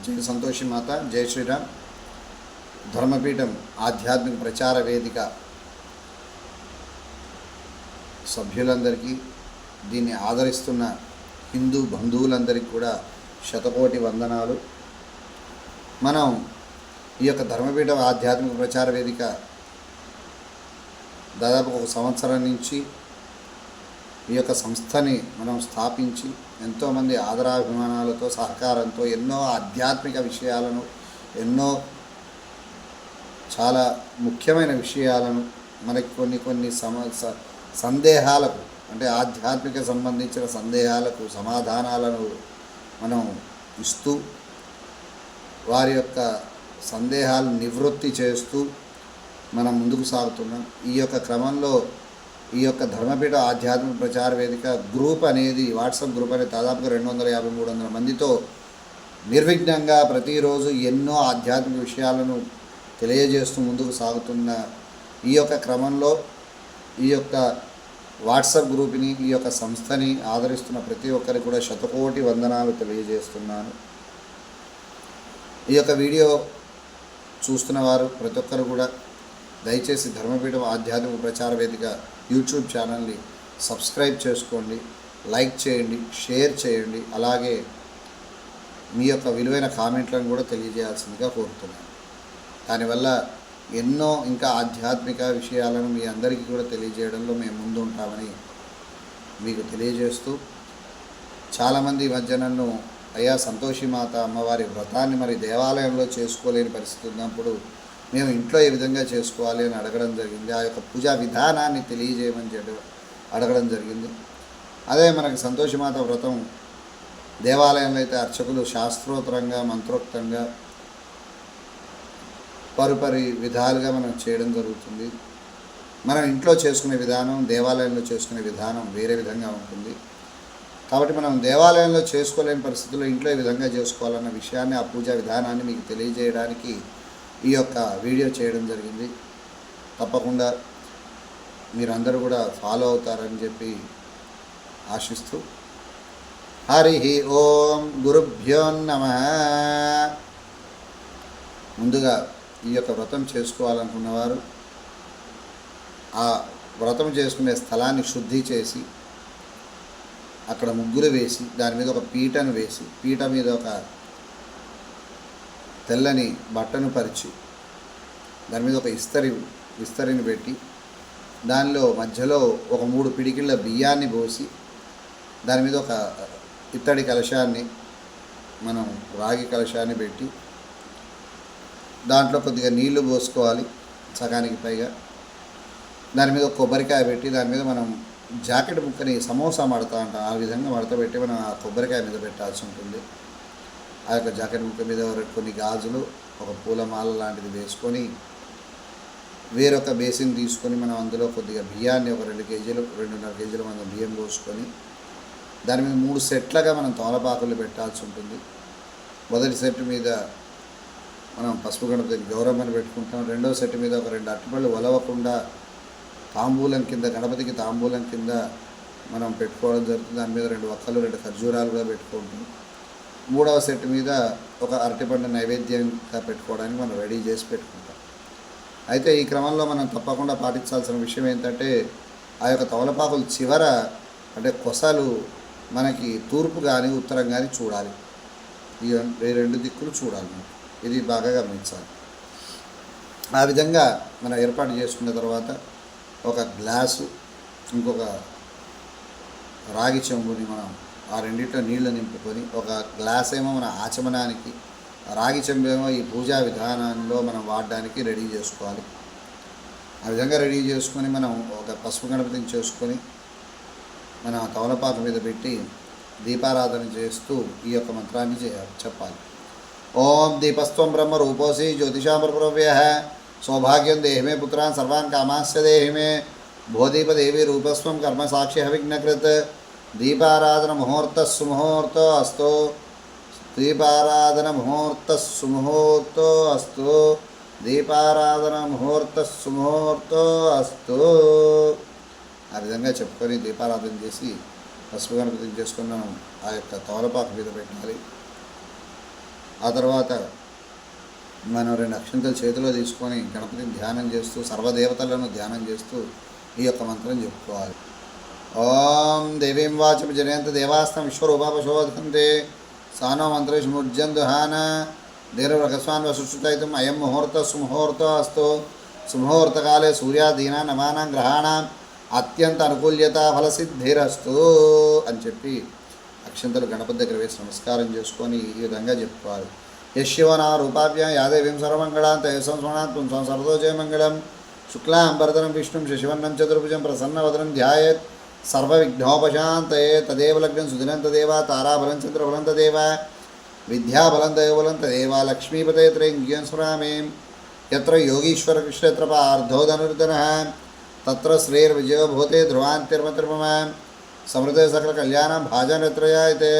జై సంతోషి మాత, జై శ్రీరామ్. ధర్మపీఠం ఆధ్యాత్మిక ప్రచార వేదిక సభ్యులందరికీ, దీన్ని ఆదరిస్తున్న హిందూ బంధువులందరికీ కూడా శతకోటి వందనాలు. మనం ఈ యొక్క ధర్మపీఠం ఆధ్యాత్మిక ప్రచార వేదిక దాదాపు 1 సంవత్సరం నుంచి ఈ యొక్క సంస్థని మనం స్థాపించి ఎంతోమంది ఆదరాభిమానాలతో సహకారంతో ఎన్నో ఆధ్యాత్మిక విషయాలను, ఎన్నో చాలా ముఖ్యమైన విషయాలను, మనకి కొన్ని సందేహాలకు, అంటే ఆధ్యాత్మిక సంబంధించిన సందేహాలకు సమాధానాలను మనం ఇస్తూ వారి యొక్క సందేహాలను నివృత్తి చేస్తూ మనం ముందుకు సాగుతున్నాం. ఈ యొక్క క్రమంలో ఈ యొక్క ధర్మపీఠ ఆధ్యాత్మిక ప్రచార వేదిక గ్రూప్ అనేది, వాట్సాప్ గ్రూప్ అనేది దాదాపుగా 250-300 మందితో నిర్విఘ్నంగా ప్రతిరోజు ఎన్నో ఆధ్యాత్మిక విషయాలను తెలియజేస్తూ ముందుకు సాగుతున్న ఈ యొక్క క్రమంలో ఈ యొక్క వాట్సాప్ గ్రూప్ని, ఈ యొక్క సంస్థని ఆదరిస్తున్న ప్రతి ఒక్కరికి కూడా శతకోటి వందనాలు తెలియజేస్తున్నాను. ఈ యొక్క వీడియో చూస్తున్న వారు ప్రతి ఒక్కరు కూడా దయచేసి ధర్మపీఠం ఆధ్యాత్మిక ప్రచార వేదిక యూట్యూబ్ ఛానల్ని సబ్స్క్రైబ్ చేసుకోండి, లైక్ చేయండి, షేర్ చేయండి. అలాగే మీ యొక్క విలువైన కామెంట్లను కూడా తెలియజేయాల్సిందిగా కోరుతున్నాను. దానివల్ల ఎన్నో ఇంకా ఆధ్యాత్మిక విషయాలను మీ అందరికీ కూడా తెలియజేయడంలో మేము ముందు ఉంటామని మీకు తెలియజేస్తూ, చాలామంది ఈ మధ్య నన్ను అయ్యా సంతోషి మాత అమ్మవారి వ్రతాన్ని మరి దేవాలయంలో చేసుకోలేని పరిస్థితి ఉన్నప్పుడు మేము ఇంట్లో ఏ విధంగా చేసుకోవాలి అని అడగడం జరిగింది. ఆ యొక్క పూజా విధానాన్ని తెలియజేయమని అడగడం జరిగింది. అదే మనకి సంతోషి మాత వ్రతం దేవాలయంలో అయితే అర్చకులు శాస్త్రోత్తరంగా మంత్రోక్తంగా పరిపరి విధాలుగా మనం చేయడం జరుగుతుంది. మనం ఇంట్లో చేసుకునే విధానం, దేవాలయంలో చేసుకునే విధానం వేరే విధంగా ఉంటుంది. కాబట్టి మనం దేవాలయంలో చేసుకోలేని పరిస్థితుల్లో ఇంట్లో ఈ విధంగా చేసుకోవాలన్న విషయాన్ని, ఆ పూజా విధానాన్ని మీకు తెలియజేయడానికి ఈ యొక్క వీడియో చేయడం జరిగింది. తప్పకుండా మీరందరూ కూడా ఫాలో అవుతారని చెప్పి ఆశిస్తూ, హరి ఓం గురుభ్యో నమః. ముందుగా ఈ యొక్క వ్రతం చేసుకోవాలనుకున్నవారు ఆ వ్రతం చేసుకునే స్థలాన్ని శుద్ధి చేసి అక్కడ ముగ్గులు వేసి దాని మీద ఒక పీటను వేసి, పీట మీద ఒక తెల్లని బట్టను పరిచి దాని మీద ఒక విస్తరిని పెట్టి దానిలో మధ్యలో ఒక 3 పిడికిళ్ళ బియ్యాన్ని పోసి దాని మీద ఒక ఇత్తడి కలశాన్ని, మనం రాగి కలశాన్ని పెట్టి దాంట్లో కొద్దిగా నీళ్లు పోసుకోవాలి, సగానికి పైగా. దాని మీద కొబ్బరికాయ పెట్టి దాని మీద మనం జాకెట్ ముక్కని సమోసా మడత అంటాం, ఆ విధంగా మడత పెట్టి మనం ఆ కొబ్బరికాయ మీద పెట్టాల్సి ఉంటుంది. ఆ యొక్క జాకెట్ ముక్క మీద కొన్ని గాజులు, ఒక పూలమాల లాంటిది వేసుకొని వేరొక బేసిన్ తీసుకొని మనం అందులో కొద్దిగా బియ్యాన్ని, ఒక 2 కేజీలు 2.5 కేజీల మంది బియ్యం పోసుకొని దాని మీద 3 సెట్లుగా మనం తమలపాకులు పెట్టాల్సి ఉంటుంది. మొదటి సెట్ మీద మనం పసుపు గణపతి గౌరమ్మని పెట్టుకుంటాం. రెండవ సెట్ మీద ఒక 2 అరటిపళ్ళు ఒలవకుండా తాంబూలం కింద, గణపతికి తాంబూలం కింద మనం పెట్టుకోవడం జరుగుతుంది. దాని మీద 2 వక్కలు 2 ఖర్జూరాలు కూడా పెట్టుకుంటాం. మూడవ సెట్ మీద ఒక అరటిపండు నైవేద్యంగా పెట్టుకోవడానికి మనం రెడీ చేసి పెట్టుకుంటాం. అయితే ఈ క్రమంలో మనం తప్పకుండా పాటించాల్సిన విషయం ఏంటంటే, ఆ యొక్క తమలపాకులు చివర, అంటే కొసలు మనకి తూర్పు కానీ ఉత్తరం కానీ చూడాలి. ఈ 2 దిక్కులు చూడాలి. ఇది బాగా గమనించాలి. ఆ విధంగా మనం ఏర్పాటు చేసుకున్న తర్వాత ఒక గ్లాసు, ఇంకొక రాగి చెంబుని మనం ఆ రెండిట్లో నీళ్లు నింపుకొని, ఒక గ్లాస్ ఏమో మన ఆచమనానికి, రాగి చెంబు ఏమో ఈ పూజా విధానంలో మనం వాడడానికి రెడీ చేసుకోవాలి. ఆ విధంగా రెడీ చేసుకొని మనం ఒక పసుపు గణపతిని చేసుకొని మన తమలపాకు మీద పెట్టి దీపారాధన చేస్తూ ఈ యొక్క మంత్రాన్ని చెప్పాలి. ఓం దీపస్త్వం బ్రహ్మ రూపోసి జ్యోతిషాం ప్రవ్య సౌభాగ్యం దేహి మే పుత్రాన్ సర్వాన్ కామాస్య దేహి మే భోదీప దేవి రూపస్వం కర్మ సాక్షి విఘ్నకృత్ దీపారాధన ముహూర్త సుముహూర్తో అస్తు. దీపారాధన ముహూర్త సుముహూర్తో అస్తు. దీపారాధన ముహూర్త సుముహూర్తో అస్తు. ఆ విధంగా చెప్పుకొని దీపారాధన చేసి పసుపు గణపతిని చేసుకుని మనం ఆ యొక్క తమలపాకు మీద పెట్టాలి. ఆ తర్వాత మనం 2 అక్షంతలు చేతిలో తీసుకొని గణపతిని ధ్యానం చేస్తూ సర్వదేవతలను ధ్యానం చేస్తూ ఈ యొక్క మంత్రం చెప్పుకోవాలి. ఓం దేవీం వాచం జనయంత దేవాస్తం విశ్వరూపాపశోధంతే సానో మంత్రేషు ముర్జందుహాన దేవరకస్వాన్ వసుష్ఠితం అయం ముహూర్త సుముహూర్త అస్తు సుముహూర్తకాలే సూర్యాదీనా నమానాం గ్రహాణం అత్యంత అనుకూల్యత ఫలసిద్ధిరస్తు అని చెప్పి అక్షంతలు గణపతి దగ్గర వేసి నమస్కారం చేసుకొని ఈ విధంగా చెప్పుకోవాలి. యశివనా రూపాభ్యాం యాదేవీం సర్వమంగళాం తయసంస్మరణాత్ పుంసం సర్వోజయమంగళం శుక్లాం వరదనం విష్ణుం శశివర్ణం చతుర్భుజం ప్రసన్నవదనం ధ్యాయేత్ సర్వవిఘ్నోపశాంతయే తదేవ లగ్నం సుదినం తదేవ తారాబలం చంద్రబలం తదేవ విద్యాబలం దయోబలం తదేవ లక్ష్మీపతే త్రయంగ్యం స్మరామి యత్ర యోగీశ్వర కృష్ణత్ర పార్థో ధనుర్ధనః తత్ర శ్రేర్విజయో భూతే ధ్రువాంతిర్మతిర్మమ సమృతే సకల కళ్యాణం భాజనత్రయాయతే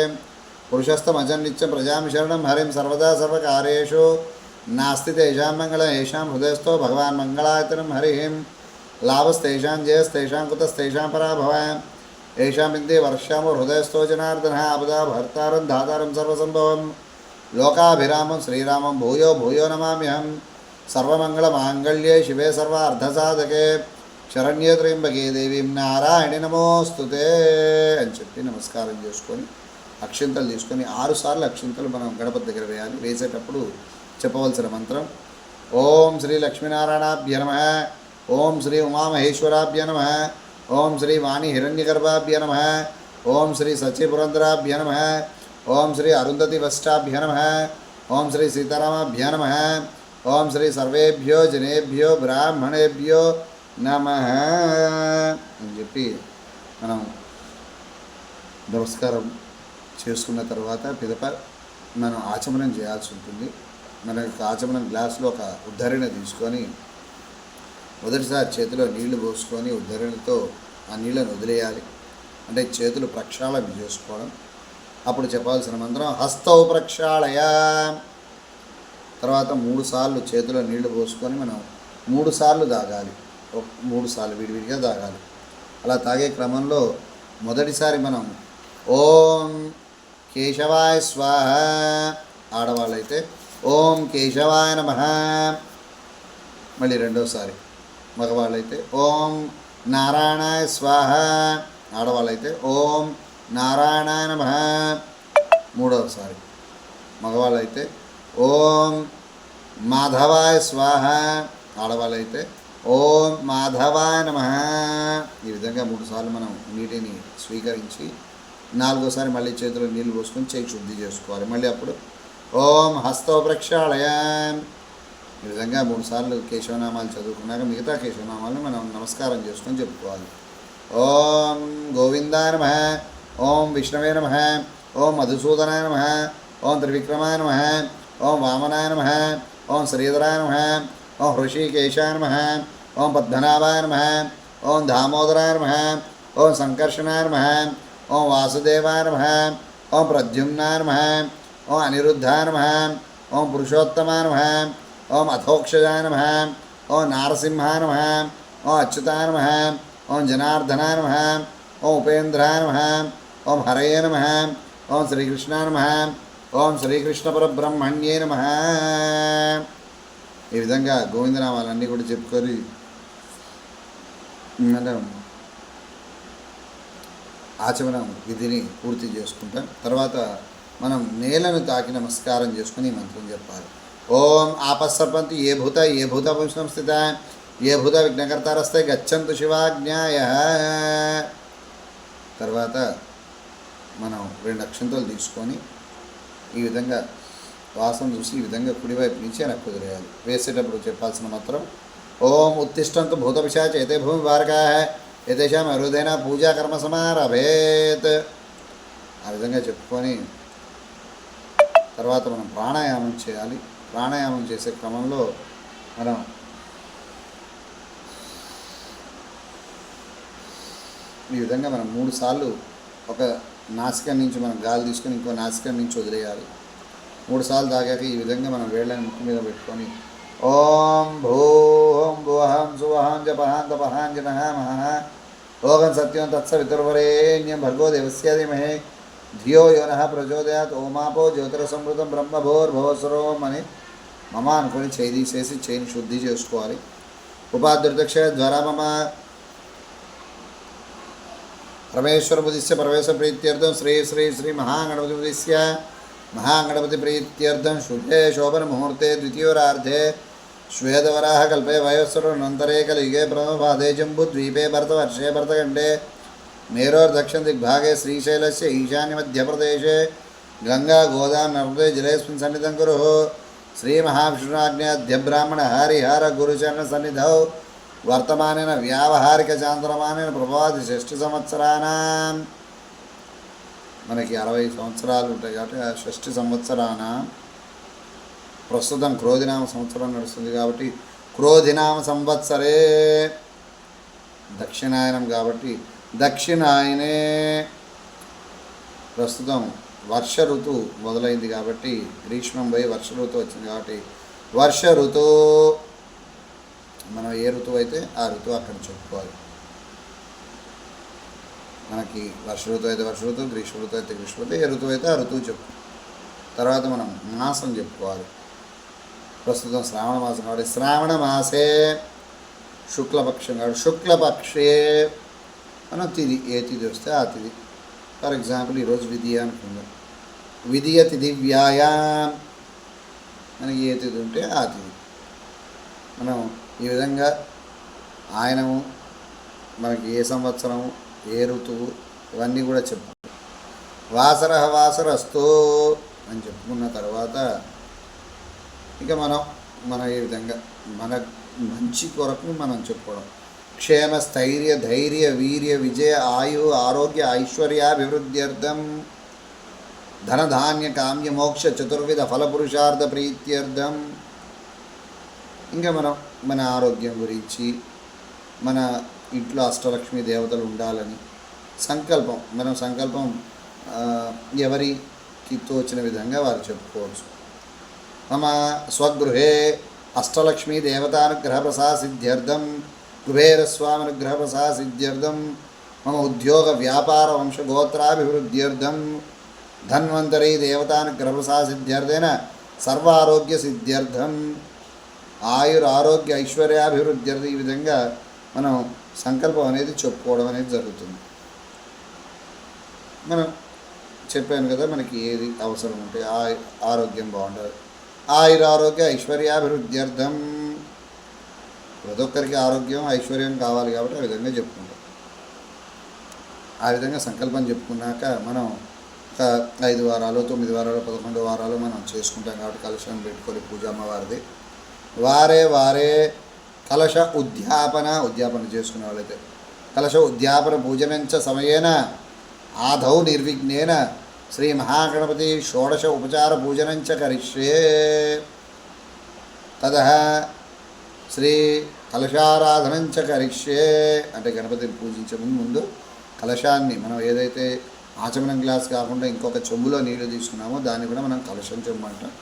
పురుషస్థమజం నిత్యం ప్రజామి శరణం హరిం సర్వదా సర్వకార్యేషు నాస్తి తేషాం మంగళం ఏషాం హృదయస్థో భగవాన్ మంగళాయతనం హరిం లాభస్తేషాం జయస్తేషాం కుతస్తేషాం పరాభవ ఏషాం ఇందే వర్షామో హృదయస్థో జనార్దనః ఆపదా భర్తారం ధాతారం సర్వసంభవం లోకాభిరామం శ్రీరామం భూయో భూయో నమామ్యహం సర్వమంగళమాంగళ్యే శివే సర్వార్ధసాధకే శరణ్యే త్రయంబకే దేవీం నారాయణి నమోస్తుతే అని చెప్పి నమస్కారం చేసుకొని అక్షింతలు తీసుకొని 6 సార్లు అక్షింతలు మనం గణపతి దగ్గర వేయాలి. వేసేటప్పుడు చెప్పవలసిన మంత్రం ఓం శ్రీ లక్ష్మీనారాయణాభ్య నమః, ఓం శ్రీ ఉమామహేశ్వరాభ్య నమః, ఓం శ్రీ వాణి హిరణ్యగర్భాభ్య నమః, ఓం శ్రీ సచిపురంధరాభ్య నమః, ఓం శ్రీ అరుంధతి వష్టాభ్య నమః, ఓం శ్రీ సీతారామాభ్య నమః, ఓం శ్రీ సర్వేభ్యో జనేభ్యో బ్రాహ్మణేభ్యో నమః అని చెప్పి మనం నమస్కారం చేసుకున్న తర్వాత పిదప మనం ఆచమనం చేయాల్సి ఉంటుంది. మన యొక్క ఆచమనం గ్లాసులో ఒక ఉద్ధరణ తీసుకొని మొదటిసారి చేతిలో నీళ్లు పోసుకొని ఉద్ధరణతో ఆ నీళ్ళను వదిలేయాలి. అంటే చేతులు ప్రక్షాళన చేసుకోవడం. అప్పుడు చెప్పాల్సిన మంత్రం హస్తౌ ప్రక్షాళయ. తర్వాత 3 సార్లు చేతిలో నీళ్లు పోసుకొని మనం 3 సార్లు తాగాలి. 3 సార్లు విడివిడిగా తాగాలి. అలా తాగే క్రమంలో మొదటిసారి మనం ఓం కేశవాయ స్వాహ, ఆడవాళ్ళైతే ఓం కేశవాయ నమః. మళ్ళీ రెండోసారి మగవాళ్ళైతే ఓం నారాయణాయ స్వాహ, ఆడవాళ్ళైతే ఓం నారాయణాయ నమః. మూడవసారి మగవాళ్ళైతే ఓం మాధవాయ స్వాహ, ఆడవాళ్ళైతే ఓం మాధవాయ నమః. ఈ విధంగా 3 సార్లు మనం నీటిని స్వీకరించి 4వసారి మళ్ళీ చేతిలో నీళ్ళు పోసుకొని చేయి శుద్ధి చేసుకోవాలి. మళ్ళీ అప్పుడు ఓం హస్తో ప్రక్షాళయ. ఈ విధంగా 3 సార్లు కేశవనామాలు చదువుకున్నాక మిగతా కేశవనామాలను మనం నమస్కారం చేసుకొని చెప్పుకోవాలి. ఓం గోవిందాయ నమః, ఓం విష్ణవే నమః, ఓం మధుసూదనాయ నమః, ఓం త్రివిక్రమాయ నమః, ఓం వామనాయ నమః, ఓం శ్రీధరాయ నమః, ఓం హృషికేశాయ నమః, ఓం పద్మనాభాయ నమః, ఓం దామోదరాయ నమః, ఓం సంకర్షణాయ నమః, ఓం వాసుదేవాయ నమః, ఓం ప్రద్యుమ్నాయ నమః, ఓం అనిరుద్ధాయ నమః, ఓం పురుషోత్తమాయ నమః, ఓం అథోక్షజాయ నమః, ఓం నారసింహాయ నమః, ఓం అచ్యుతాయ నమః, ఓం జనార్దనాయ నమః, ఓం ఉపేంద్రాయ నమః, ఓం హరయే నమః, ఓం శ్రీకృష్ణాయ నమః, ఓం శ్రీకృష్ణ పరబ్రహ్మణ్యే నమః. ఈ విధంగా గోవిందనామాలన్నీ కూడా చెప్పుకొని మనం ఆచమనం విధిని పూర్తి చేసుకుంటాం. తర్వాత మనం నేలను తాకి నమస్కారం చేసుకుని మంత్రం చెప్పాలి. ఓం ఆపస్సర్పంతి ఏ భూత పుంసం స్థిత ఏ భూత విఘ్నకర్తారస్తే గచ్చంతు శివాజ్ఞాయ. తర్వాత మనం 2 అక్షంతలు తీసుకొని ఈ విధంగా వాసన చూసి ఈ విధంగా కుడివైపు నుంచి వెనక్కి వదిలేయాలి. వేసేటప్పుడు చెప్పాల్సిన మంత్రం ఓం ఉత్తిష్టంతు భూత పిశాచ ఏతే భూమి భారకాః ఏతేషాం హృదయన పూజా కర్మ సమారభేత్. ఆ విధంగా చెప్పుకొని తర్వాత మనం ప్రాణాయామం చేయాలి. ప్రాణాయామం చేసే క్రమంలో మనం ఈ విధంగా మనం 3 సార్లు ఒక నాసికం నుంచి మనం గాలి తీసుకొని ఇంకో నాసికం నుంచి వదిలేయాలి. 3 సార్లు తాగాక ఈ విధంగా మనం వేళ్ళని ముక్కు మీద పెట్టుకొని ఓం భూం భువహం సువహం జపహాం తపహాం జనః మహః ఓగం సత్యం తత్సవితుర్వరేణ్యం భర్గో దేవస్య ధీమహి ధియో యోనః ప్రచోదయాత్ ఓమాపో జ్యోతిరసమృతం బ్రహ్మభోర్భవస్వరం అని మమ అనుకొని చేయి తీసేసి చేయిని శుద్ధి చేసుకోవాలి. ఉపాధృతక్ష ద్వారా మమ పరమేశ్వర బుద్ధిస్య పరమేశ్వర ప్రీత్యర్థం శ్రీ శ్రీ శ్రీ మహాగణపతి బుద్ధిస్య మహాగణపతి ప్రీత్యర్థం శుభే శోభన ముహూర్తే ద్వితీయోరార్ధే శ్వేతవరాహ కల్పే వయోస్వరంతరే కలిగే ప్రమపాదే జంబుద్వీపే భరతవర్షే భరతఖండే మేరోర్దక్షిణ దిగ్భాగే శ్రీశైలస్య ఈశాన్యమధ్యప్రదేశే గంగా గోదావరి నర్మదే జలేస్మిన్ సన్నిధం కురు. శ్రీమహావిష్ణురాజ్ఞాధ్యబ్రాహ్మణ హరిహర గురుచరణ సన్నిధౌ వర్తమానేన వ్యావహారిక చాంద్రమానేన ప్రభాది 6 సంవత్సరానాం. మనకి 60 సంవత్సరాలు ఉంటాయి కాబట్టి 6 సంవత్సరాన ప్రస్తుతం క్రోధినామ సంవత్సరం నడుస్తుంది కాబట్టి క్రోధినామ సంవత్సరే దక్షిణాయనం కాబట్టి దక్షిణాయనే ప్రస్తుతం వర్ష ఋతువు మొదలైంది కాబట్టి గ్రీష్మం పోయి వర్ష ఋతువు వచ్చింది కాబట్టి వర్ష ఋతువు మనం ఏ ఋతువు అయితే ఆ ఋతువు అక్కడ చెప్పుకోవాలి. మనకి వర్ష ఋతువు అయితే వర్ష ఋతువు, గ్రీష్మ ఋతువు అయితే గ్రీష్మ ఋతువు, ఏ ఋతువు అయితే ఆ ఋతువు చెప్పు. తర్వాత మనం మాసం చెప్పుకోవాలి. ప్రస్తుతం శ్రావణ మాసం కాబట్టి శ్రావణ మాసే శుక్లపక్షం కాబట్టి శుక్లపక్షే మనం తిథి ఏ తిథి వస్తే ఆ తిథి. ఫర్ ఎగ్జాంపుల్ ఈరోజు విధియ అనుకుందాం. విధియ తిథి వ్యాయాం మనకి ఏ తిథి ఉంటే ఆ తిథి మనం ఈ విధంగా ఆయనము మనకి ఏ సంవత్సరము ఏ ఋతువు ఇవన్నీ కూడా చెప్పు. వాసరస్తు అని చెప్పుకున్న తర్వాత ఇక మన ఈ విధంగా మన మంచి కొరకు మనం చెప్పుకోవడం. క్షేమ స్థైర్య ధైర్య వీర్య విజయ ఆయు ఆరోగ్య ఐశ్వర్యాభివృద్ధ్యర్థం ధనధాన్య కామ్య మోక్ష చతుర్విధ ఫలపురుషార్థ ప్రీత్యర్థం. ఇంకా మన ఆరోగ్యం గురించి మన ఇంట్లో అష్టలక్ష్మి దేవతలు ఉండాలని సంకల్పం సంకల్పం ఎవరికి తోచిన విధంగా వారు చెప్పుకోవచ్చు. మమ స్వగృహే అష్టలక్ష్మీ దేవతానుగ్రహ ప్రసాసిద్ధ్యర్థం కుబేరస్వామనుగ్రహ ప్రసాసిద్ధ్యర్థం మమ ఉద్యోగ వ్యాపార వంశగోత్రాభివృద్ధ్యర్థం ధన్వంతరీ దేవతానుగ్రహ ప్రసాసిద్ధ్యర్థేన సర్వారోగ్య సిద్ధ్యర్థం ఆయురారోగ్య ఐశ్వర్యాభివృద్ధ్యర్థం. ఈ విధంగా మనం సంకల్పం అనేది చెప్పుకోవడం అనేది జరుగుతుంది. మనం చెప్పాను కదా మనకి ఏది అవసరం ఉంటే ఆరోగ్యం బాగుండాలి, ఆయురారోగ్య ఐశ్వర్యాభివృద్ధ్యర్థం. ప్రతి ఒక్కరికి ఆరోగ్యం ఐశ్వర్యం కావాలి కాబట్టి ఆ విధంగా చెప్పుకుంటాం. ఆ విధంగా సంకల్పం చెప్పుకున్నాక మనం ఒక 5 వారాలు 9 వారాలు 11 వారాలు మనం చేసుకుంటాం కాబట్టి కలశం పెట్టుకొని పూజ అమ్మవారిది వారే కలశ ఉద్యాపన చేసుకునే వాళ్ళైతే కలశ ఉద్యాపన పూజనంచ సమయేన ఆదౌ నిర్విఘ్నేన శ్రీ మహాగణపతి షోడశ ఉపచార పూజనంచ కరిష్యే. తదః శ్రీ కలశారాధనంచ కరిష్యే అంటే గణపతిని పూజించే ముందు కలశాన్ని మనం ఏదైతే ఆచమనం గ్లాస్ కాకుండా ఇంకొక చెంబులో నీళ్లు తీసుకున్నామో దాన్ని కూడా మనం కలశం చెంబు అంటాం.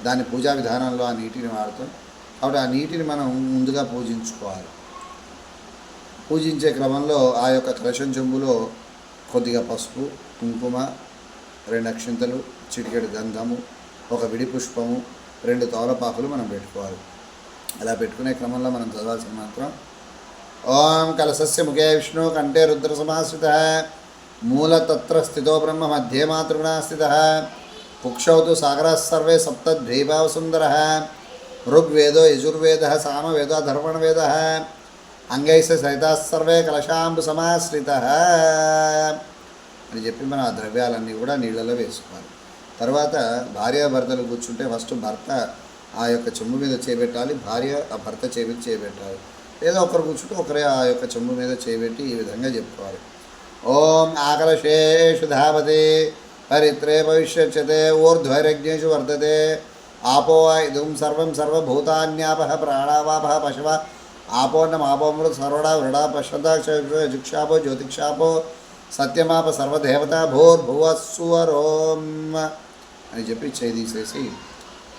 దాని పూజా విధానంలో ఆ నీటిని వాడతాం కాబట్టి ఆ నీటిని మనం ముందుగా పూజించుకోవాలి. పూజించే క్రమంలో ఆ యొక్క కలశం చెంబులో కొద్దిగా పసుపు, కుంకుమ, 2 అక్షింతలు, చిటికెడు గంధము, 1 విడి పుష్పము, 2 తమలపాకులు మనం పెట్టుకోవాలి. అలా పెట్టుకునే క్రమంలో మనం చదవాల్సిన మంత్రం ఓం కలశస్య ముఖే విష్ణు కంఠే రుద్ర సమాశ్రిత మూలతత్ర స్థితో బ్రహ్మ మధ్యే మాతృగుణా స్థిత కుక్షౌ తు సాగరాः సర్వే సప్తద్వీపావసుందరः ఋగ్వేదో యజుర్వేదः సామవేదో అధర్వణవేదः అంగైస సహితాः సర్వే కలశాంబు సమాశ్రితः అని చెప్పి మనం ఆ ద్రవ్యాలన్నీ కూడా నీళ్ళలో వేసుకోవాలి. తర్వాత భార్యాభర్తలు కూర్చుంటే ఫస్ట్ భర్త ఆ యొక్క చెంబు మీద చేయబెట్టాలి, భార్య ఆ భర్త చేయబెట్టాలి. లేదా ఒకరు కూర్చుంటే ఒకరే ఆ యొక్క చెంబు మీద చేయబెట్టి ఈ విధంగా చెప్పుకోవాలి. ఓం ఆకలశేషు ధావతే పరిత్రే భవిష్యచ్చతే ఊర్ధ్వైరజ్ఞేషు వర్ధతే ఆపో ఇదం సర్వం సర్వభూతాన్యాపహ ప్రాణావాపహ పశవ ఆపోన్నమాపోమృత సర్వడా వృడా పశ్యతా జిక్షాపో జ్యోతిక్షాపో సత్యమాప సర్వదేవతా భూర్భువస్సువరోం అని చెప్పి చేయి తీసేసి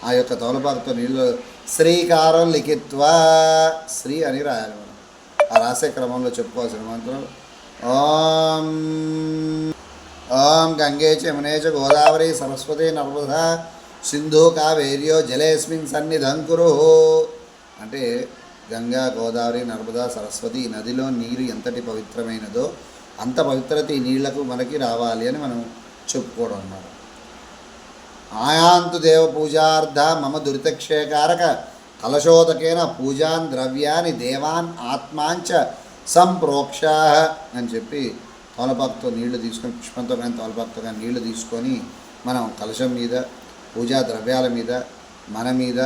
ఆ యొక్క తౌలపాకుతో నీళ్ళు శ్రీకారం లిఖిత్వా శ్రీ అని రాయాలి. మనం ఆ రాసే క్రమంలో చెప్పుకోవాల్సిన మంత్రం ఓం ఓం గంగే చ యమునే చ గోదావరి సరస్వతి నర్మదా సింధు కావేర్యో జలేస్మిన్ సన్నిధం కురు. అంటే గంగా, గోదావరి, నర్మదా, సరస్వతి ఈ నదిలో నీరు ఎంతటి పవిత్రమైనదో అంత పవిత్రత ఈ నీళ్లకు మనకి రావాలి అని మనం చెప్పుకోవడం అన్నమాట. ఆయాంతు దేవ పూజార్థ మమ దురితక్షయకారక కలశోదకేన పూజాన్ ద్రవ్యాన్ని దేవాన్ ఆత్మాంచ సంప్రోక్ష అని చెప్పి తోలపాకుతో నీళ్లు తీసుకొని, పుష్పంతో కానీ తోలపాకుతో కానీ నీళ్లు తీసుకొని మనం కలశం మీద, పూజా ద్రవ్యాల మీద, మన మీద,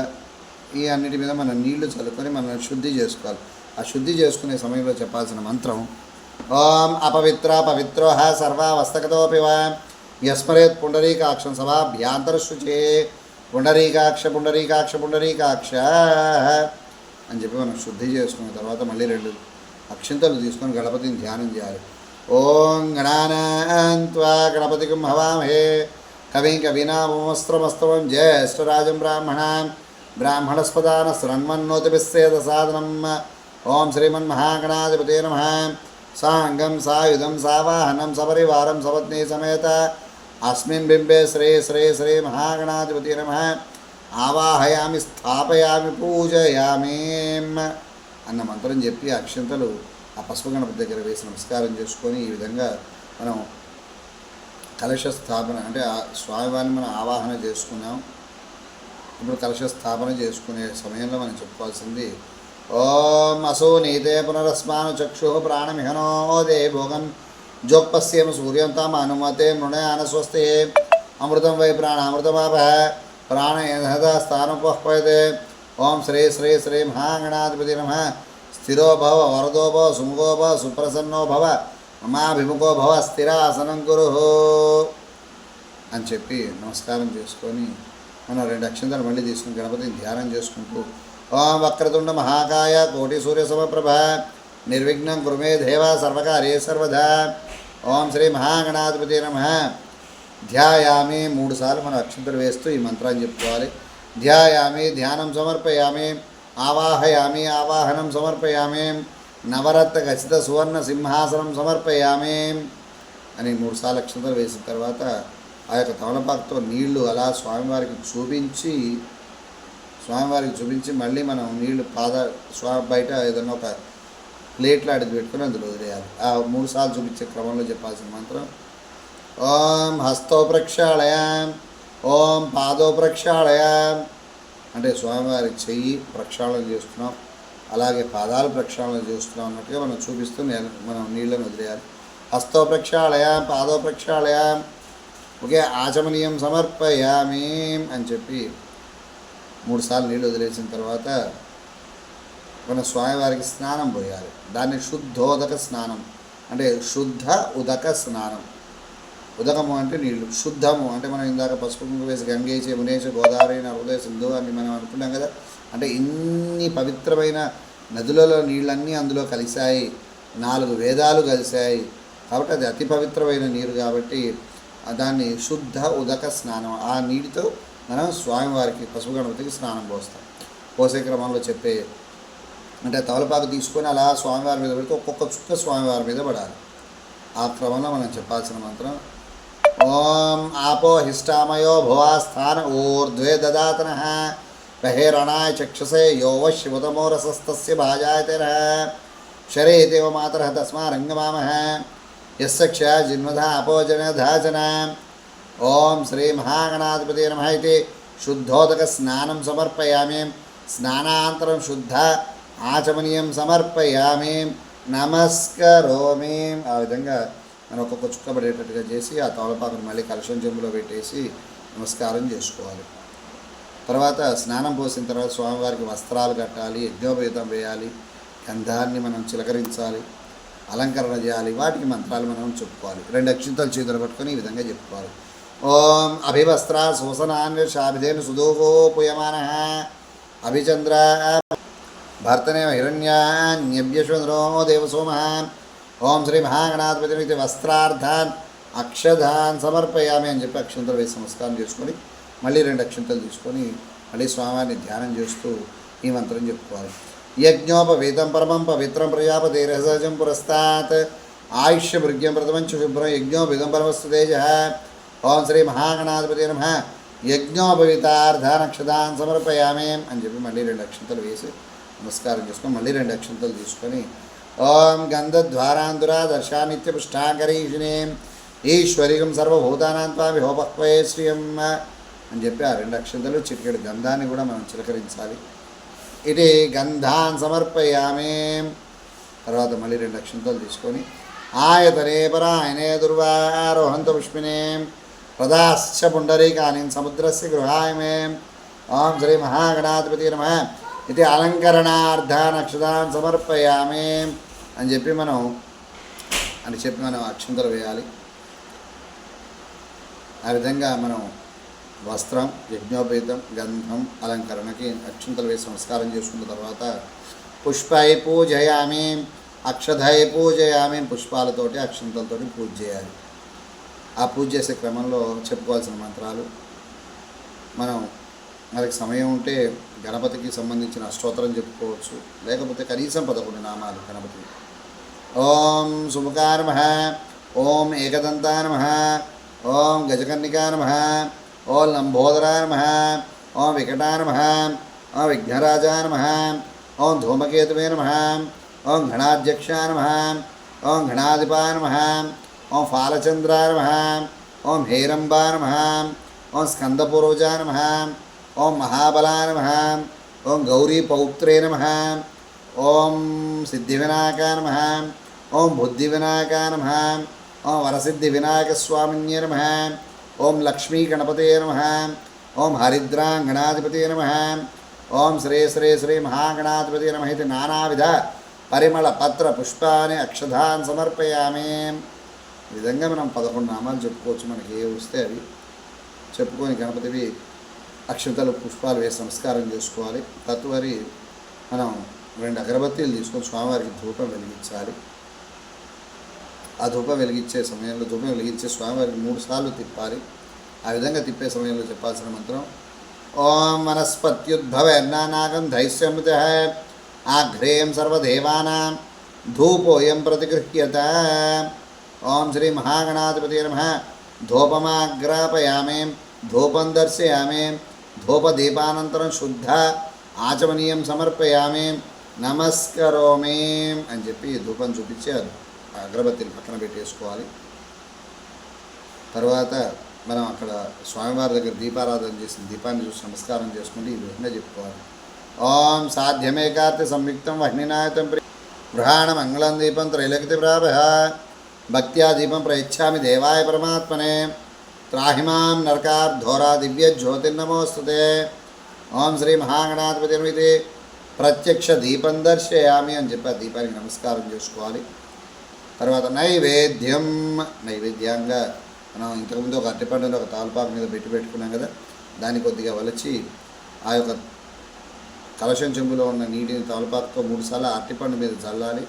ఈ అన్నిటి మీద మనం నీళ్లు చల్లుకొని మనం శుద్ధి చేసుకోవాలి. ఆ శుద్ధి చేసుకునే సమయంలో చెప్పాల్సిన మంత్రం ఓం అపవిత్ర పవిత్రో సర్వావస్తకతోపి వా యస్మరేత్ పుండరీకాక్షం సభాభ్యాంతరశుచే పుండరీకాక్ష పుండరీకాక్ష పుండరీకాక్ష అని చెప్పి మనం శుద్ధి చేసుకున్న తర్వాత మళ్ళీ 2 అక్షింతలు తీసుకొని గణపతిని ధ్యానం చేయాలి. ఓం గణానాన్త్వా గణపతికం హవామహే కవిం కవీనామస్త్రమస్త్రం జ్యేష్ఠరాజం బ్రాహ్మణస్పదాన శృణ్వన్నోతిభిస్సేద సాధనం. ఓం శ్రీమన్మహాగణాధిపతే నమః. సాంగం సాయుధం సావాహనం సపరివారం సపత్నీ సమేత అస్మిన్ బింబే శ్రీ శ్రీ శ్రీ మహాగణాధిపతే నమః. ఆవాహయామి స్థాపయామి పూజయామి అన్న మంత్రం చెప్పి అక్షంతలు ఆ పసుపు గణపతి దగ్గర వేసి నమస్కారం చేసుకొని ఈ విధంగా మనం కలశ స్థాపన అంటే ఆ స్వామివారిని మనం ఆవాహన చేసుకున్నాం. ఇప్పుడు కలశ స్థాపన చేసుకునే సమయంలో మనం చెప్పుకోవాల్సింది ఓం అసో నీతే పునరస్మాను చక్షు ప్రాణమిహనోదే భోగం జోక్పశ్యేమ సూర్యం తామ అనుమతే మృణయాన స్వస్తే అమృతం వై ప్రాణామృతమాప ప్రాణయధ స్థానోపహ్వయతే. ఓం శ్రీ శ్రీ శ్రీ మహాగణాధిపతి నమః. స్థిరో భవ వరదో భవ సుముఖో భవ సుప్రసన్నో భవ మమాభిముఖో భవ స్థిరాసనం కురు అని చెప్పి నమస్కారం చేసుకొని మనం 2 అక్షంతలు మళ్ళీ తీసుకుని గణపతిని ధ్యానం చేసుకుంటూ ఓం వక్రతుండ మహాకాయ కోటి సూర్య సమప్రభ నిర్విఘ్నం కురుమే దేవ సర్వకార్యే సర్వదా. ఓం శ్రీ మహాగణాధిపతి నమః. ధ్యాయామి 3 సార్లు మనం అక్షంతలు వేస్తూ ఈ మంత్రాన్ని చెప్పుకోవాలి. ధ్యాయామి ధ్యానం సమర్పయామి, ఆవాహయామి ఆవాహనం సమర్పయామి, నవరత్న ఖచ్చిత సువర్ణ సింహాసనం సమర్పయామి అని 3 సార్లు అక్షంతలు వేసిన తర్వాత ఆ యొక్క తమలపాకుతో నీళ్లు అలా స్వామివారికి చూపించి మళ్ళీ మనం నీళ్లు బయట ఏదన్నా ఒక ప్లేట్ లాంటిది పెట్టుకుని అందులో వదిలేయాలి. ఆ 3 సార్లు చూపించే క్రమంలో చెప్పాల్సిన మంత్రం ఓం హస్తో ప్రక్షాళయ, ఓం పాదో ప్రక్షాళయ అంటే స్వామివారి చెయ్యి ప్రక్షాళన చేస్తున్నాం, అలాగే పాదాలు ప్రక్షాళన చేస్తున్నాం అన్నట్టుగా మనం చూపిస్తూ మనం నీళ్ళను వదిలేయాలి. హస్తో ప్రక్షాళయ, పాదో ప్రక్షాళయ, ఒకే ఆచమనీయం సమర్పయామి అని చెప్పి 3 సార్లు నీళ్ళు వదిలేసిన తర్వాత మన స్వామివారికి స్నానం పోయాలి. దాన్ని శుద్ధోదక స్నానం అంటే శుద్ధ ఉదక స్నానం. ఉదకము అంటే నీళ్లు, శుద్ధము అంటే మనం ఇందాక పసుపు కుంకుమ వేసి గంగే చ యమునే చ గోదావరి నర్మదే సింధు అని మనం అనుకున్నాం కదా. అంటే ఇన్ని పవిత్రమైన నదులలో నీళ్ళన్నీ అందులో కలిశాయి, 4 వేదాలు కలిశాయి కాబట్టి అది అతి పవిత్రమైన నీరు కాబట్టి దాన్ని శుద్ధ ఉదక స్నానం. ఆ నీటితో మనం స్వామివారికి పసుపు గణపతికి స్నానం పోస్తాం. పోసే క్రమంలో చెప్పే అంటే తవలపాకు తీసుకొని అలా స్వామివారి మీద పెడితే ఒక్కొక్క చుక్క స్వామివారి మీద పడాలి. ఆ క్రమంలో మనం చెప్పాల్సిన మంత్రం ఓం ఆపో హిష్టామయో భువాస్థాన ఊర్ధ్వే దదాతనః బహిరణాయ చక్షసే యోవ శివతమో రసస్తస్య భాజాయతేన శరేదేవ మాతరః తస్మా రంగమామః యస్య క్షయ జిన్వధ అపోజనధాజన. ఓం శ్రీ మహాగణాధిపతే నమః ఇది శుద్ధోదక స్నానం సమర్పయామి. స్నానాంతరం శుద్ధ ఆచమనీయం సమర్పయామి, నమస్కరోమి. ఆ విధంగా మనం ఒక్కొక్క చుక్క పడేటట్టుగా చేసి ఆ తవలపాకును మళ్ళీ కలశం చెంబులో పెట్టేసి నమస్కారం చేసుకోవాలి. తర్వాత స్నానం పోసిన తర్వాత స్వామివారికి వస్త్రాలు కట్టాలి, యజ్ఞోపేతం వేయాలి, గంధాన్ని మనం చిలకరించాలి, అలంకరణ చేయాలి. వాటికి మంత్రాలు మనం చెప్పుకోవాలి. 2 అక్షింతలు చేతులు పట్టుకొని ఈ విధంగా చెప్పుకోవాలి. ఓం అభివస్త్ర శోసనాన్యషాభిధేను సుదోగోపుయమానః అభిచంద్ర భర్తనే హిరణ్యాన్యభ్యశ్వనో దేవసోమః. ఓం శ్రీ మహాగణాధిపతి వస్త్రార్థాన్ అక్షధాన్ సమర్పయామి అని చెప్పి అక్షంతలు వేసి నమస్కారం చేసుకొని మళ్ళీ 2 అక్షంతలు తీసుకొని మళ్ళీ స్వామివారిని ధ్యానం చేస్తూ ఈ మంత్రం చెప్పుకోవాలి. యజ్ఞోపవీతం పరమం పవిత్రం ప్రజాపతి రసజం పురస్తాత్ ఆయుష్యభృగ్యం ప్రథమంచ శుభ్రం యజ్ఞోభిగంపరమస్తు తేజ. ఓం శ్రీ మహాగణాధిపతి నమః. యజ్ఞోపవితార్థానక్షదాన్ సమర్పయామే అని చెప్పి మళ్ళీ 2 అక్షంతలు వేసి నమస్కారం చేసుకొని మళ్ళీ 2 అక్షంతలు తీసుకొని ఓం గంధద్వారాంధురా దర్శానిత్యపుష్టాకరీషిణే ఈశ్వరికం సర్వభూతానాం త్వామి హోపక్వయే శ్రియం అని చెప్పి ఆ 2 అక్షంతలు చిటికెడు గంధాన్ని కూడా మనం చిలకరించాలి. ఇది గంధాన్ సమర్పయామే. తర్వాత మళ్ళీ 2 అక్షంతలు తీసుకొని ఆయతనే పరాయణే దుర్వారోహంత పుష్పినే ప్రదాశ్చ పుండరీకాని సముద్రస్య గృహాయమే. ఓం శ్రీ మహాగణాధిపతి నమః. ఇది అలంకరణార్థానక్షదాన్ సమర్పయామే అని చెప్పి మనం అక్షంతలు వేయాలి. ఆ విధంగా మనం వస్త్రం, యజ్ఞోపేతం, గంధం, అలంకరణకి అక్షంతలు వేసి నమస్కారం చేసుకున్న తర్వాత పుష్పై పూజయామి, అక్షధై పూజయామి. పుష్పాలతోటి అక్షంతలతోటి పూజ చేయాలి. ఆ పూజ చేసే క్రమంలో చెప్పుకోవాల్సిన మంత్రాలు మనకి సమయం ఉంటే గణపతికి సంబంధించిన స్తోత్రం చెప్పుకోవచ్చు, లేకపోతే కనీసం 11 నామాలు గణపతికి. ఓం సుముఖాయ నమః, ఓం ఏకదంతాయ నమః, ఓం గజకర్ణికాయ నమః, ఓం లంబోదరాయ నమః, ఓం వికటాయ నమః, ఓం విఘ్నరాజాయ నమః, ఓం ధూమకేతువే నమః, ఓం గణాధ్యక్షాయ నమః, ఓం గణాధిపాయ నమః, ఓం ఫాలచంద్రాయ నమః, ఓం హేరంబాయ నమః, ఓం స్కందపూర్వజాయ నమః, ఓం మహాబలాయ నమః, ఓం గౌరీపౌత్రే నమః, ఓం సిద్ధివినాయకాయ నమః, ఓం బుద్ధివినాయకాయ నమః, ఓం వరసిద్ధివినాయకస్వామిన్యే నమః, ఓం లక్ష్మీ గణపతే నమః, ఓం హరిద్రాంగణాధిపతే నమః, ఓం శ్రీ శ్రీ శ్రీ మహాగణాధిపతే నమః. ఇది నానావిధ పరిమళ పత్ర పుష్పాన్ని అక్షదాన్ సమర్పయామి. ఈ విధంగా మనం 11 నామాలు చెప్పుకోవచ్చు. మనకి ఏ వస్తే అవి చెప్పుకొని గణపతివి అక్షంతలు పుష్పాలు వేసి నమస్కారం చేసుకోవాలి. తత్వరి మనం 2 అగరబత్తీలు తీసుకొని స్వామివారికి ధూపం వెలిగించాలి. ఆ ధూపం వెలిగించే సమయంలో స్వామివారికి 3 సార్లు తిప్పాలి. ఆ విధంగా తిప్పే సమయంలో చెప్పాల్సిన మంత్రం ఓం వనస్పత్యుద్భవైర్నానాగం ధైస్యమృత ఆఘ్రేయం సర్వదేవానాం ధూపోయం ప్రతిగృహ్యత. ఓం శ్రీ మహాగణాధిపతి నమః. ధూపమాగ్రాపయామే, ధూపం దర్శయామే, ధూపదీపానంతరం శుద్ధ ఆచమనీయం సమర్పయామే, నమస్కరోమే అని చెప్పి ధూపం చూపించి అగరబత్తిని పక్కన పెట్టేసుకోవాలి. తర్వాత మనం అక్కడ స్వామివారి దగ్గర దీపారాధన చేసిన దీపాన్ని చూసి నమస్కారం చేసుకుంటే ఈ విధంగా చెప్పుకోవాలి. ఓం సాధ్యమేకార్తి సంయుక్తం వహ్నినాయతం గృహాణ మంగళం దీపం త్రైలక్తి ప్రాభ భక్త్యా దీపం ప్రయచ్ఛామి దేవాయ పరమాత్మనే త్రాహిమాం నరకార్ధోరా దివ్య జ్యోతిర్నమోస్తుతే. ఓం శ్రీ మహాగణాధిపతి ఇది ప్రత్యక్ష దీపం దర్శయామి అని చెప్పి ఆ దీపానికి నమస్కారం చేసుకోవాలి. తర్వాత నైవేద్యంగా మనం ఇంతకుముందు ఒక అరటిపండుని ఒక తాల్పాకు మీద పెట్టుకున్నాం కదా, దాన్ని కొద్దిగా వలిచి ఆ యొక్క కలశం చెంబులో ఉన్న నీటిని తాల్పాకుతో 3 సార్లు అరటిపండు మీద చల్లాలి.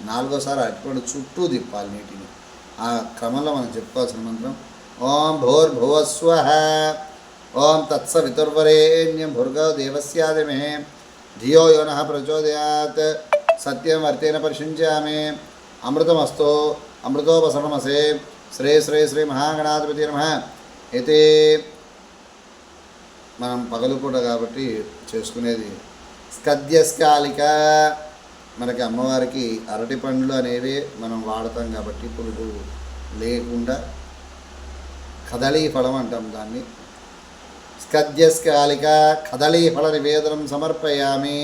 4వసారి అరటిపండు చుట్టూ తిప్పాలి నీటిని. ఆ క్రమంలో మనం చెప్పుకోవాల్సిన మంత్రం ఓం భూర్భువస్వః, ఓం తత్సవితుర్వరేణ్యం భర్గో దేవస్యాదిమహే ధియో యో నః ప్రచోదయాత్ సత్యం వర్తేన పరిశుంచామి అమృతమస్తో అమృతోపసమసే. శ్రీ శ్రీ శ్రీ మహాగణాధిపతి నమః. అయితే మనం పగలు పూట కాబట్టి చేసుకునేది స్కద్యస్కాలిక. మనకి అమ్మవారికి అరటి పండ్లు అనేవి మనం వాడతాం కాబట్టి పురుగు లేకుండా కదళీ ఫలం అంటాం దాన్ని. స్కద్యస్కాలిక కదళీ ఫల నివేదనం సమర్పయామి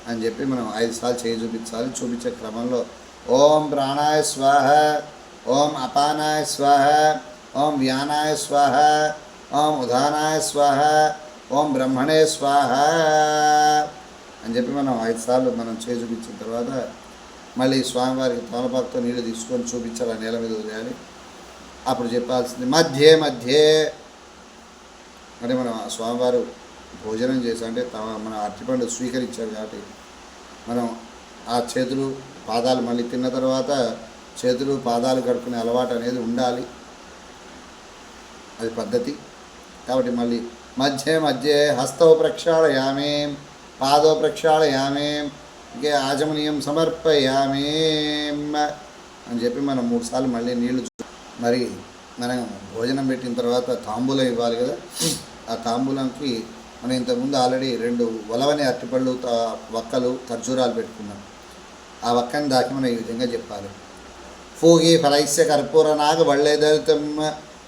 అని చెప్పి మనం 5 సార్లు చేయి చూపించాలి. చూపించే క్రమంలో ఓం ప్రాణాయ స్వాహ, ఓం అపానాయ స్వాహ, ఓం వ్యానాయ స్వాహ, ఓం ఉదానాయ స్వాహ, ఓం బ్రహ్మణే స్వాహ అని చెప్పి మనం 5 సార్లు మనం చేయి చూపించిన తర్వాత మళ్ళీ స్వామివారికి తోలపాకుతో నీళ్ళు తీసుకొని చూపించాలి, నేల మీద వదిలేయాలి. అప్పుడు చెప్పాల్సింది మధ్యే అంటే మనం స్వామివారు భోజనం చేసి అంటే మన అరటిపండు స్వీకరించారు కాబట్టి మనం ఆ చేతులు పాదాలు మళ్ళీ తిన్న తర్వాత చేతులు పాదాలు కడుక్కునే అలవాటు అనేది ఉండాలి. అది పద్ధతి. కాబట్టి మళ్ళీ మధ్యే హస్తౌ ప్రక్షాళయామి, పాదో ప్రక్షాళయామి, ఇంకే ఆచమనీయం సమర్పయామి. అని చెప్పి మనం 3 సార్లు మళ్ళీ నీళ్లు మరి మనం భోజనం పెట్టిన తర్వాత తాంబూలం ఇవ్వాలి కదా. ఆ తాంబూలంకి మనం ఇంతకుముందు ఆల్రెడీ 2 ఒలవని అరటిపళ్ళు వక్కలు ఖర్జూరాలు పెట్టుకున్నాం. ఆ వక్కని దాకి మనం ఈ విధంగా చెప్పాలి. ఫూగి ఫలైస్య కర్పూర నాగ వళ్ళేదరితం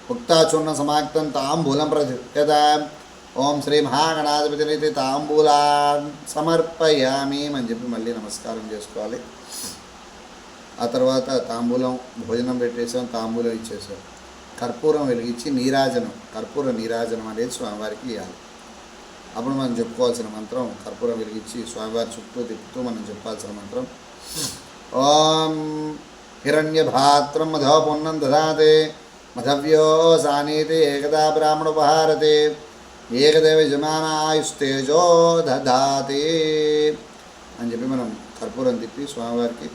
ముక్తాచూర్ణ సమాక్తం తాంబూలం ప్రతిగత ఓం శ్రీ మహాగణాధిపతి తాంబూలా సమర్పయామి అని చెప్పి మళ్ళీ నమస్కారం చేసుకోవాలి. ఆ తర్వాత తాంబూలం భోజనం పెట్టేసాం, తాంబూలం ఇచ్చేసాం. కర్పూరం వెలిగించి కర్పూర నీరాజనం అనేది స్వామివారికి ఇవ్వాలి. అప్పుడు మనం చెప్పుకోవాల్సిన మంత్రం, కర్పూరం వెలిగించి స్వామివారి చుట్టూ తిప్పుతూ మనం చెప్పాల్సిన మంత్రం ఓం హిరణ్యభాత్రం మధవ పున్నం దదాతే మధవ్యో సానీతి ఏకదా బ్రాహ్మణోపహారతే ఏకదేవ యజమానాయుస్తేజో దదాతే అని చెప్పి మనం కర్పూరం తిప్పి స్వామివారికి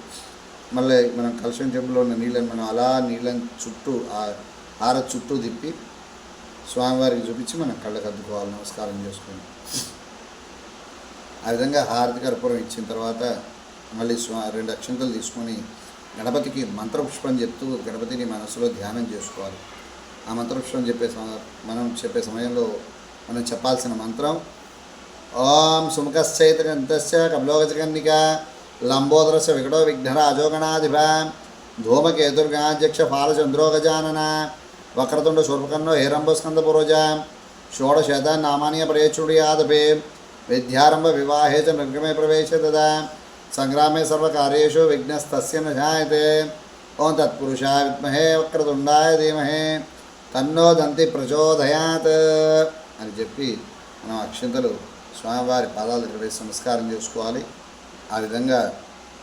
మళ్ళీ మనం కలశం చెంబులో ఉన్న నీళ్ళని మనం అలా నీళ్ళని చుట్టూ హార చుట్టూ తిప్పి స్వామివారికి చూపించి మనం కళ్ళకు అద్దుకోవాలి, నమస్కారం చేసుకొని. ఆ విధంగా హారతి కర్పూరం ఇచ్చిన తర్వాత మళ్ళీ 2 అక్షంతలు తీసుకొని గణపతికి మంత్రపుష్పం చెప్తూ గణపతిని మనసులో ధ్యానం చేసుకోవాలి. ఆ మంత్రపుష్పం మనం చెప్పే సమయంలో మనం చెప్పాల్సిన మంత్రం ఓం సుముఖశ్చైతకంతస్య కమలోగజకన్నిక లంబోదరస్య వికటో విఘ్నరాజోగణాధిప ధూమకేతుర్గాధ్యక్ష ఫాలచంద్రో గజానన వక్రతుండ శూర్పకర్ణో హేరంబస్కందపురోజ షోడశతాన్నామాని పరేచుడియాదపే విద్యారంభ వివాహే చ నిర్గమే ప్రవేశే తదా సంగ్రామే సర్వకార్యేషు విఘ్నస్తస్య న జాయతే ఓం తత్పురుషాయ విద్మహే వక్రతుండాయ ధీమహే తన్నో దంతి ప్రచోదయాత్ అని చెప్పి మనం అక్షంతలు స్వామివారి పాదాల దగ్గర వేసి నమస్కారం చేసుకోవాలి. ఆ విధంగా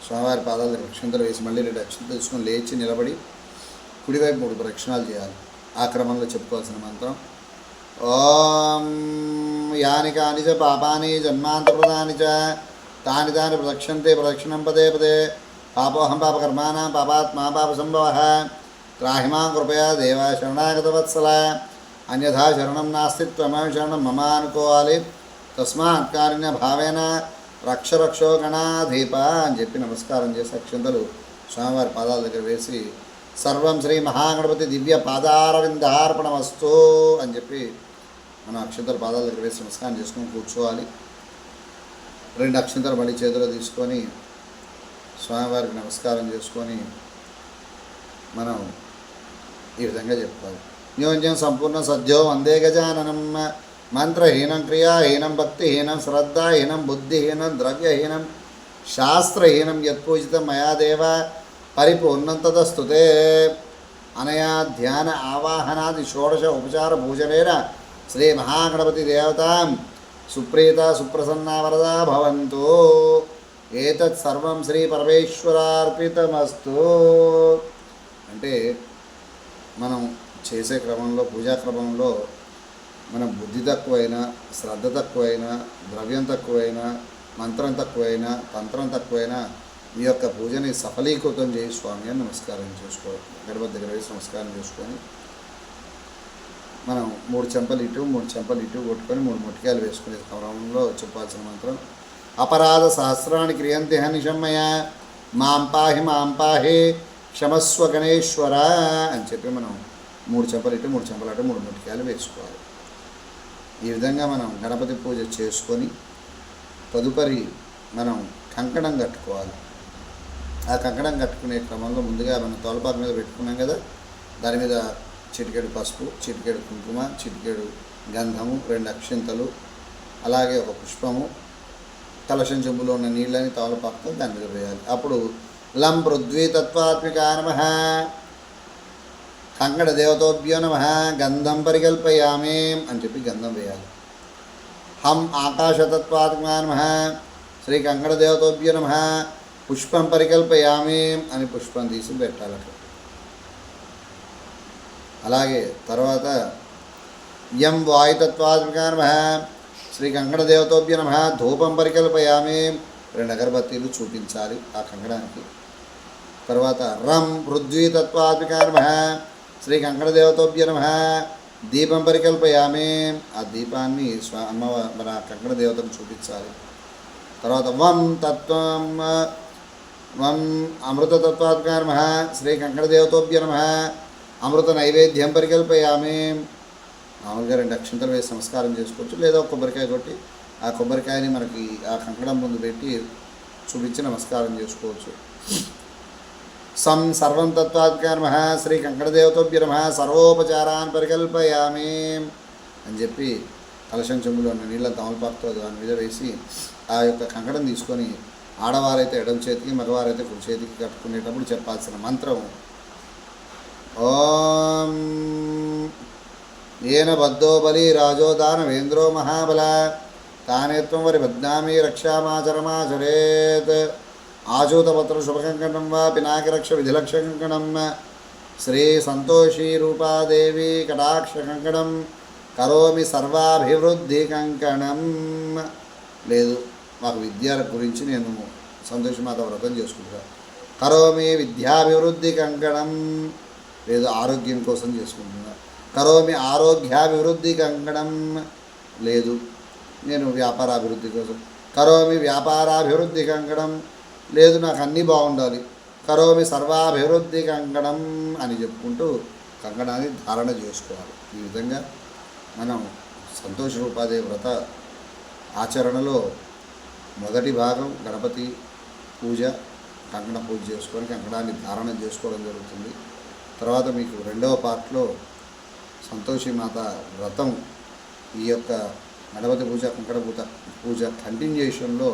స్వామివారి పాదాల దగ్గర అక్షంతలు వేసి మళ్ళీ 2 అక్షంతలు తీసుకొని లేచి నిలబడి కుడివైపు 3 ప్రదక్షిణాలు చేయాలి. ఆ క్రమంలో చెప్పుకోవాల్సిన మంత్రం ఓం యాని కాని చ పాపాని జన్మాంతరప్రదాని చ తాని తాని ప్రదక్షంతే ప్రదక్షిణం పదే పదే పాపోహం పాపకర్మాణం పాపాత్మా పాపసంభవః త్రాహిమాం కృపయా దేవ శరణాగతవత్సల అన్యథా శరణం నాస్తి త్వమేవ శరణం మమ అనుకోవాలి. తస్మాత్ కారుణ్య భావేన రక్షో గణాధీప అని చెప్పి నమస్కారం చేసి అక్షంతలు స్వామివారి పాదాల దగ్గర వేసి సర్వం శ్రీ మహాగణపతి దివ్య పాదారవిందార్పణమస్తు అని చెప్పి మనం అక్షంతలు పాదాల దగ్గర వేసి నమస్కారం చేసుకొని కూర్చోవాలి. 2 అక్షంతలు మళ్ళీ చేతిలో తీసుకొని స్వామివారికి నమస్కారం చేసుకొని మనం ఈ విధంగా చెప్పుకోవాలి. న్యోన్యం సంపూర్ణ సద్యో వందే గజాననం మంత్రహీనం క్రియాహీనం భక్తిహీనం శ్రద్ధాహీనం బుద్ధిహీనం ద్రవ్యహీనం శాస్త్రహీనం యత్పూజితం మయా దేవ పరిపూర్ణం తదస్తుతే అనయా ధ్యాన ఆవాహనాది షోడశ ఉపచార పూజనేన శ్రీ మహాగణపతి దేవతాం సుప్రీత సుప్రసన్నా వరదా భవంతు ఏతత్ సర్వం శ్రీ పరమేశ్వరార్పితమస్తు. అంటే మనం చేసే క్రమంలో పూజా క్రమంలో మన బుద్ధి తక్కువైనా శ్రద్ధ తక్కువైనా ద్రవ్యం తక్కువైనా మంత్రం తక్కువైనా తంత్రం తక్కువైనా ఈ యొక్క పూజని సఫలీకృతం చేయి స్వామి అని నమస్కారం చేసుకోవాలి. గణపతి దగ్గర వేసి నమస్కారం చేసుకొని మనం 3 చెంపలు ఇటు 3 చెంపలు ఇటు కొట్టుకొని 3 ముట్టికాయలు వేసుకునే క్రమంలో చెప్పాల్సిన మంత్రం అపరాధ సహస్రాన్ని క్రియంతి హనిషమ్మయ మాం పాహి క్షమస్వ గణేశ్వర అని చెప్పి మనం 3 చెంపలు ఇటు 3 చెంపలు అటు 3 ముట్టికాయలు వేసుకోవాలి. ఈ విధంగా మనం గణపతి పూజ చేసుకొని తదుపరి మనం కంకణం కట్టుకోవాలి. ఆ కంకణం కట్టుకునే క్రమంలో ముందుగా మనం తోలపాకు మీద పెట్టుకున్నాం కదా, దాని మీద చిటికెడు పసుపు, చిటికెడు కుంకుమ, చిటికెడు గంధము, 2 అక్షింతలు, అలాగే ఒక పుష్పము, కలశం చెంబులో ఉన్న నీళ్ళని తోలపాకుతో దాని మీద వేయాలి. అప్పుడు లం పృథ్వీ తత్వాత్మికా నమః కంకణ దేవతోభ్యో నమః గంధం పరికల్పయామి అని చెప్పి గంధం వేయాలి. హం ఆకాశతత్వాత్మికా నమః శ్రీ కంకణ దేవతోభ్యో నమః పుష్పం పరికల్పయామి అని పుష్పం తీసి పెట్టాలి. అలాగే తర్వాత యం వాయుతత్వాత్మికా నమః శ్రీ కంకణ దేవతోభ్యో నమః ధూపం పరికల్పయామి 2 అగరబత్తీలు చూపించాలి ఆ కంకణానికి. తర్వాత రం పృథ్వీ తత్వాత్మికా నమః శ్రీ కంకణ దేవతోభ్యో నమః దీపం పరికల్పయామి ఆ దీపాన్ని మన కంకణ దేవతను చూపించాలి. తర్వాత వం తత్వం వం అమృతతత్వాత్మక నమః శ్రీ కంకణదేవతోభ్య నమః అమృత నైవేద్యం పరికల్పయామి. మామూలుగా 2 అక్షంతలు వేసి నమస్కారం చేసుకోవచ్చు, లేదా ఒక కొబ్బరికాయ కొట్టి ఆ కొబ్బరికాయని మనకి ఆ కంకణం ముందు పెట్టి చూపించి నమస్కారం చేసుకోవచ్చు. సర్వం తత్వాత్మక నమః శ్రీ కంకణదేవతోభ్య నమః సర్వోపచారాన్ పరికల్పయామి అని చెప్పి కలశం చెంబులో ఉన్న నీళ్ళ తమలపాకుతో దాని మీద వేసి ఆ యొక్క కంకణం తీసుకొని ఆడవారైతే ఎడమ చేతికి, మగవారైతే కుడి చేతికి కట్టుకునేటప్పుడు చెప్పాల్సిన మంత్రం ఓం ఏన బద్ధో బలి రాజో దానవేంద్రో మహాబల తానేత్వం వరి బద్నామి రక్షామాచరమాచరేత్ ఆచూతపత్ర శుభకంకణం వా పినాకిరక్ష విధిలక్ష కంకణం శ్రీ సంతోషీ రూపాదేవి కటాక్ష కంకణం కరోమి సర్వాభివృద్ధి కంకణం. లేదు మాకు విద్య గురించి నేను సంతోషమాత వ్రతం చేసుకుంటా, కరోమి విద్యాభివృద్ధి కంకణం. లేదు ఆరోగ్యం కోసం చేసుకుంటున్నా, కరోమి ఆరోగ్యాభివృద్ధి కంకణం. లేదు నేను వ్యాపారాభివృద్ధి కోసం, కరోమి వ్యాపారాభివృద్ధి కంకణం. లేదు నాకు అన్నీ బాగుండాలి, కరోమి సర్వాభివృద్ధి కంకణం అని చెప్పుకుంటూ కంకణాన్ని ధారణ చేసుకోవాలి. ఈ విధంగా మనం సంతోష రూపాదేవి వ్రత ఆచరణలో మొదటి భాగం గణపతి పూజ, కంకణ పూజ చేసుకొని కంకణాన్ని ధారణ చేసుకోవడం జరుగుతుంది. తర్వాత మీకు రెండవ పార్ట్లో సంతోషి మాత వ్రతం ఈ యొక్క గణపతి పూజ, కంకణ పూజ కంటిన్యూషన్లో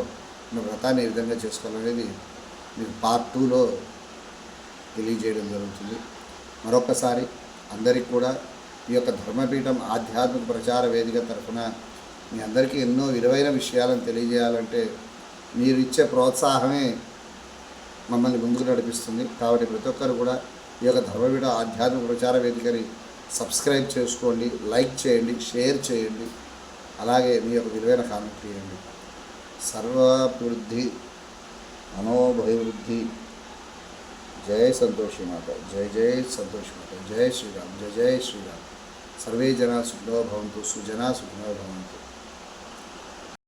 వ్రతాన్ని ఏ విధంగా చేసుకోవాలనేది మీకు పార్ట్ 2లో తెలియజేయడం జరుగుతుంది. మరొకసారి అందరికీ కూడా ఈ యొక్క ధర్మపీఠం ఆధ్యాత్మిక ప్రచార వేదిక తరఫున మీ అందరికీ ఎన్నో విలువైన విషయాలను తెలియజేయాలంటే మీరు ఇచ్చే ప్రోత్సాహమే మమ్మల్ని ముందుకు నడిపిస్తుంది. కాబట్టి ప్రతి ఒక్కరు కూడా ఈ యొక్క ధర్మపీఠ ఆధ్యాత్మిక ప్రచార వేదికని సబ్స్క్రైబ్ చేసుకోండి, లైక్ చేయండి, షేర్ చేయండి, అలాగే మీ యొక్క విలువైన కామెంట్ చేయండి. సర్వాభివృద్ధి మనోభయవృద్ధి. జయ సంతోషి మాత, జయ జయ సంతోషి మాత, జయ శ్రీరామ్, జయ జయ శ్రీరామ్. సర్వే జనా సుఖినో భవంతు, సుజనా సుఖినో భవంతు.